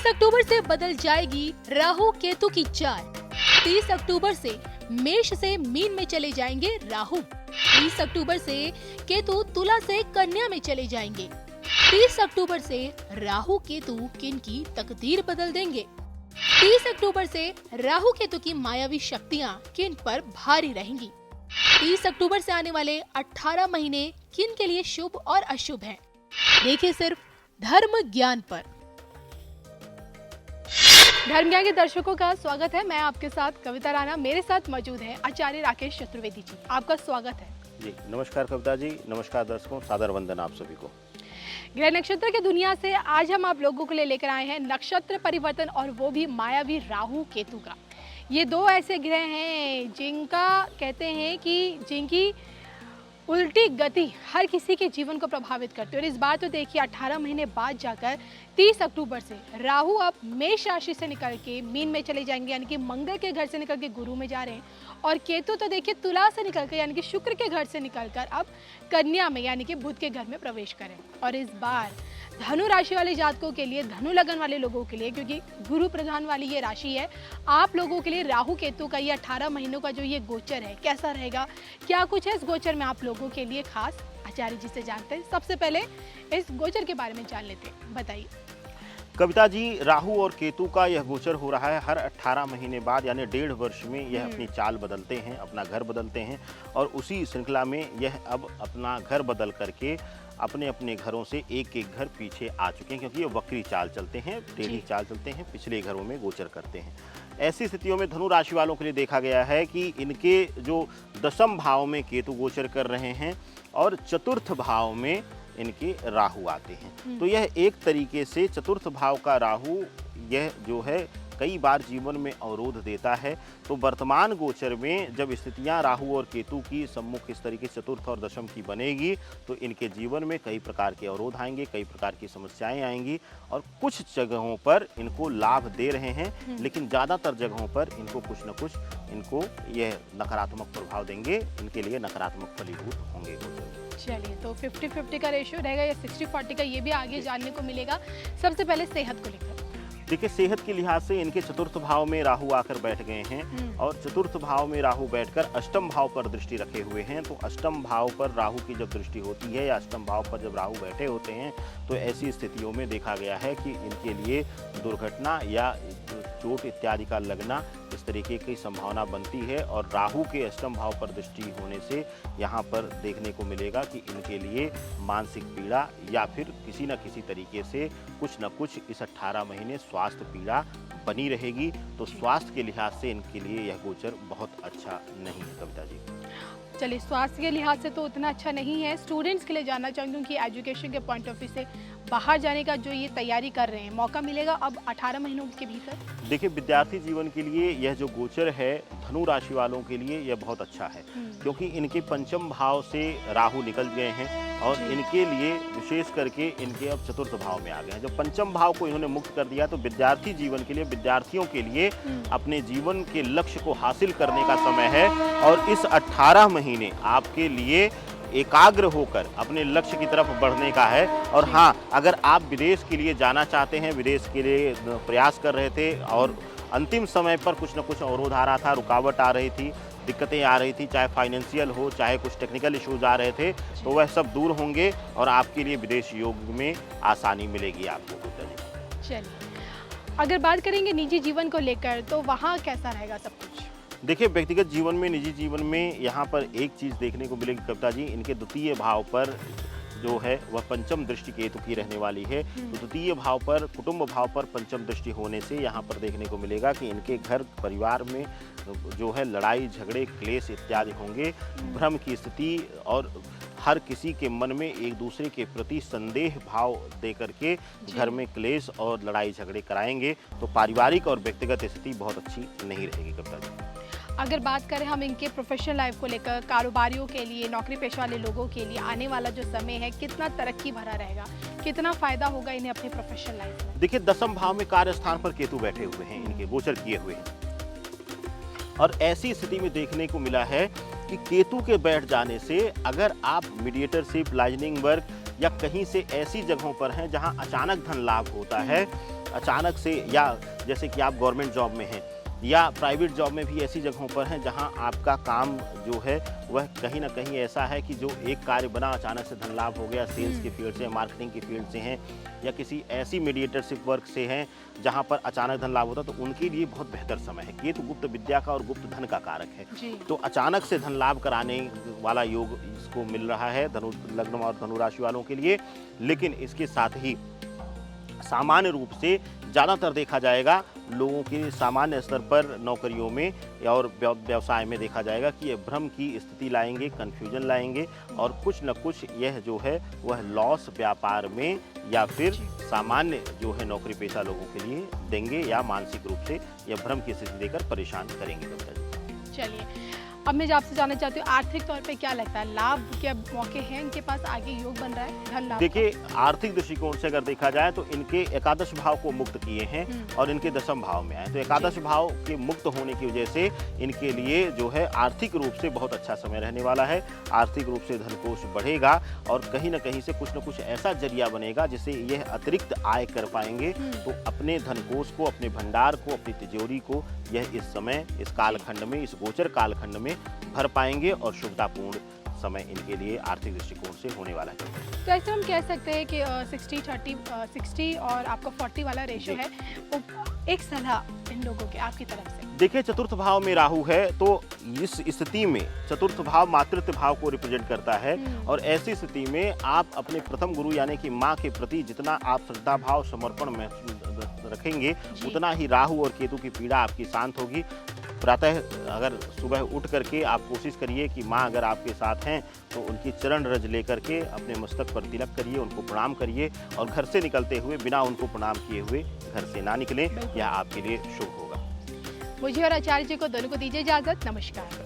अक्टूबर से बदल जाएगी राहु केतु की चाल। 30 अक्टूबर से मेष से मीन में चले जाएंगे राहु। 30 अक्टूबर से केतु तुला से कन्या में चले जाएंगे। 30 अक्टूबर से राहु केतु किन की तकदीर बदल देंगे। 30 अक्टूबर से राहु केतु की मायावी शक्तियां किन पर भारी रहेंगी। 30 अक्टूबर से आने वाले 18 महीने किन के लिए शुभ और अशुभ हैं। देखिए सिर्फ धर्म ज्ञान पर। धर्म ज्ञान के दर्शकों का स्वागत है। मैं आपके साथ कविता राणा, मेरे साथ मौजूद है आचार्य राकेश चतुर्वेदी जी। आपका स्वागत है जी। नमस्कार कविता जी, नमस्कार दर्शकों, सादर वंदन आप सभी को। ग्रह नक्षत्र की दुनिया से आज हम आप लोगों के लिए लेकर आए हैं नक्षत्र परिवर्तन, और वो भी मायावी राहु केतु का। ये दो ऐसे ग्रह हैं जिनका कहते हैं कि जिनकी उल्टी गति हर किसी के जीवन को प्रभावित करती है। और इस बार तो देखिए 18 महीने बाद जाकर 30 अक्टूबर से राहु अब मेष राशि से निकल के मीन में चले जाएंगे, यानी कि मंगल के घर से निकल के गुरु में जा रहे हैं। और केतु तो देखिए तुला से निकल कर, यानी कि शुक्र के घर से निकलकर अब कन्या में, यानी कि बुध के घर में प्रवेश करें। और इस बार धनु राशि वाले जातकों के लिए, धनु लगन वाले लोगों के लिए, क्योंकि गुरु प्रधान वाली ये राशि है, आप लोगों के लिए राहु केतु का ये 18 महीनों का जो ये गोचर है कैसा रहेगा, क्या कुछ है इस गोचर में आप लोगों के लिए खास, आचार्य जी से जानते हैं। सबसे पहले इस गोचर के बारे में जान लेते हैं, बताइए। कविता जी, राहु और केतु का यह गोचर हो रहा है हर 18 महीने बाद, यानी 1.5 वर्ष में यह अपनी चाल बदलते हैं, अपना घर बदलते हैं। और उसी श्रृंखला में यह अब अपना घर बदल करके अपने अपने घरों से एक एक घर पीछे आ चुके हैं, क्योंकि ये वक्री चाल चलते हैं, टेढ़ी चाल चलते हैं, पिछले घरों में गोचर करते हैं। ऐसी स्थितियों में धनु राशि वालों के लिए देखा गया है कि इनके जो दशम भाव में केतु गोचर कर रहे हैं और चतुर्थ भाव में इनके राहु आते हैं। तो यह एक तरीके से चतुर्थ भाव का राहु यह जो है कई बार जीवन में अवरोध देता है। तो वर्तमान गोचर में जब स्थितियां राहु और केतु की सम्मुख इस तरीके से चतुर्थ और दशम की बनेगी तो इनके जीवन में कई प्रकार के अवरोध आएंगे, कई प्रकार की समस्याएं आएंगी। और कुछ जगहों पर इनको लाभ दे रहे हैं, लेकिन ज़्यादातर जगहों पर इनको कुछ न कुछ इनको यह नकारात्मक प्रभाव देंगे, इनके लिए नकारात्मक फलीभूत होंगे गोचर। चलिए, तो 50-50 का रेशियो रहेगा या 60-40 का, ये भी आगे जानने को मिलेगा। सबसे पहले सेहत को लेकर देखिए, सेहत के लिहाज से इनके चतुर्थ भाव में राहु आकर बैठ गए हैं और चतुर्थ भाव में राहु बैठकर अष्टम भाव पर दृष्टि रखे हुए हैं। तो अष्टम भाव पर राहु की जब दृष्टि होती है या अष्टम भाव पर जब राहु बैठे होते हैं तो ऐसी स्थितियों में देखा गया है कि इनके लिए दुर्घटना या चोट इत्यादि का लगना इस तरीके की संभावना बनती है। और राहु के अष्टम भाव पर दृष्टि होने से यहाँ पर देखने को मिलेगा कि इनके लिए मानसिक पीड़ा या फिर किसी न किसी तरीके से कुछ न कुछ इस 18 महीने स्वास्थ्य पीड़ा बनी रहेगी। तो स्वास्थ्य के लिहाज से इनके लिए यह गोचर बहुत अच्छा नहीं है कविता जी। चलिए, स्वास्थ्य के लिहाज से तो उतना अच्छा नहीं है। स्टूडेंट्स के लिए जानना चाहूँगी, क्योंकि एजुकेशन के पॉइंट ऑफ व्यू से बाहर जाने का जो ये तैयारी कर रहे हैं, मौका मिलेगा अब 18 महीनों के भीतर। देखिए, विद्यार्थी जीवन के लिए यह जो गोचर है धनु राशि वालों के लिए यह बहुत अच्छा है, क्योंकि इनके पंचम भाव से राहु निकल गए हैं और इनके लिए विशेष करके इनके अब चतुर्थ भाव में आ गए हैं। जब पंचम भाव को इन्होंने मुक्त कर दिया तो विद्यार्थी जीवन के लिए, विद्यार्थियों के लिए अपने जीवन के लक्ष्य को हासिल करने का समय है। और इस 18 महीने आपके लिए एकाग्र होकर अपने लक्ष्य की तरफ बढ़ने का है। और हाँ, अगर आप विदेश के लिए जाना चाहते हैं, विदेश के लिए प्रयास कर रहे थे और अंतिम समय पर कुछ न कुछ अवरोध आ रहा था, रुकावट आ रही थी, दिक्कतें आ रही थी, चाहे फाइनेंशियल हो, चाहे कुछ टेक्निकल इश्यूज आ रहे थे, तो वह सब दूर होंगे और आपके लिए विदेश योग में आसानी मिलेगी आपको। चलिए, अगर बात करेंगे निजी जीवन को लेकर तो वहाँ कैसा रहेगा सब कुछ? देखिए, व्यक्तिगत जीवन में, निजी जीवन में यहाँ पर एक चीज़ देखने को मिलेगी कविता जी, इनके द्वितीय भाव पर जो है वह पंचम दृष्टि केतु की रहने वाली है। तो द्वितीय भाव पर, कुटुंब भाव पर पंचम दृष्टि होने से यहाँ पर देखने को मिलेगा कि इनके घर परिवार में जो है लड़ाई झगड़े क्लेश इत्यादि होंगे, भ्रम की स्थिति, और हर किसी के मन में एक दूसरे के प्रति संदेह भाव दे करके घर में क्लेश और लड़ाई झगड़े कराएंगे। तो पारिवारिक और व्यक्तिगत स्थिति बहुत अच्छी नहीं रहेगी कविता जी। अगर बात करें हम इनके प्रोफेशनल लाइफ को लेकर, कारोबारियों के लिए, नौकरी पेशा वाले लोगों के लिए आने वाला जो समय है कितना तरक्की भरा रहेगा, कितना फायदा होगा इन्हें अपने प्रोफेशनल लाइफ में? देखिए, दशम भाव में कार्य स्थान पर केतु बैठे हुए हैं, इनके गोचर किए हुए हैं। और ऐसी स्थिति में देखने को मिला है कि केतु के बैठ जाने से अगर आप मीडिएटरशिप, लाइजनिंग वर्क या कहीं से ऐसी जगहों पर हैं जहां अचानक धन लाभ होता है अचानक से, या जैसे कि आप गवर्नमेंट जॉब में हैं या प्राइवेट जॉब में भी ऐसी जगहों पर हैं जहां आपका काम जो है वह कहीं ना कहीं ऐसा है कि जो एक कार्य बना अचानक से धन लाभ हो गया, सेल्स की फील्ड से, मार्केटिंग की फील्ड से हैं या किसी ऐसी मीडिएटरशिप वर्क से हैं जहां पर अचानक धन लाभ होता, तो उनके लिए बहुत बेहतर समय है। केतु गुप्त विद्या का और गुप्त धन का कारक है, तो अचानक से धन लाभ कराने वाला योग इसको मिल रहा है धनु लग्न और धनु राशि वालों के लिए। लेकिन इसके साथ ही सामान्य रूप से ज़्यादातर देखा जाएगा लोगों के सामान्य स्तर पर नौकरियों में और व्यवसाय में देखा जाएगा कि ये भ्रम की स्थिति लाएंगे, कन्फ्यूजन लाएंगे और कुछ न कुछ यह जो है वह लॉस व्यापार में या फिर सामान्य जो है नौकरी पेशा लोगों के लिए देंगे या मानसिक रूप से यह भ्रम की स्थिति देकर परेशान करेंगे। चलिए, अब मैं आपसे जानना चाहती हूँ आर्थिक तौर पे क्या लगता है, लाभ के मौके हैं इनके पास, आगे योग बन रहा है धन लाभ? देखिए, आर्थिक दृष्टिकोण से अगर देखा जाए तो इनके एकादश भाव को मुक्त किए हैं और इनके दशम भाव में आए, तो एकादश भाव के मुक्त होने की वजह से इनके लिए जो है आर्थिक रूप से बहुत अच्छा समय रहने वाला है। आर्थिक रूप से धनकोष बढ़ेगा और कहीं ना कहीं से कुछ न कुछ ऐसा जरिया बनेगा जिससे यह अतिरिक्त आय कर पाएंगे। तो अपने धनकोष को, अपने भंडार को, अपनी तिजोरी को यह इस समय, इस कालखंड में, इस गोचर कालखंड में भर पाएंगे और शुभतापूर्ण समय इनके लिए आर्थिक दृष्टिकोण से होने वाला है। तो ऐसे हम कह सकते हैं कि 60-30 और आपका 40 वाला रेशो है। एक सलाह इन लोगों के आपकी तरफ से। देखिए, चतुर्थ भाव में राहु है तो इस स्थिति में चतुर्थ भाव मातृत्व भाव को रिप्रेजेंट करता है और ऐसी स्थिति में आप अपने प्रथम गुरु यानी कि माँ के प्रति जितना आप श्रद्धा भाव समर्पण में रखेंगे उतना ही राहु और केतु की पीड़ा आपकी शांत होगी। प्रातः अगर सुबह उठ करके आप कोशिश करिए कि माँ अगर आपके साथ हैं तो उनकी चरण रज लेकर के अपने मस्तक पर तिलक करिए, उनको प्रणाम करिए और घर से निकलते हुए बिना उनको प्रणाम किए हुए घर से ना निकलें, यह आपके लिए शुभ होगा। मुझे और आचार्य जी को दोनों को दीजिए इजाजत। नमस्कार।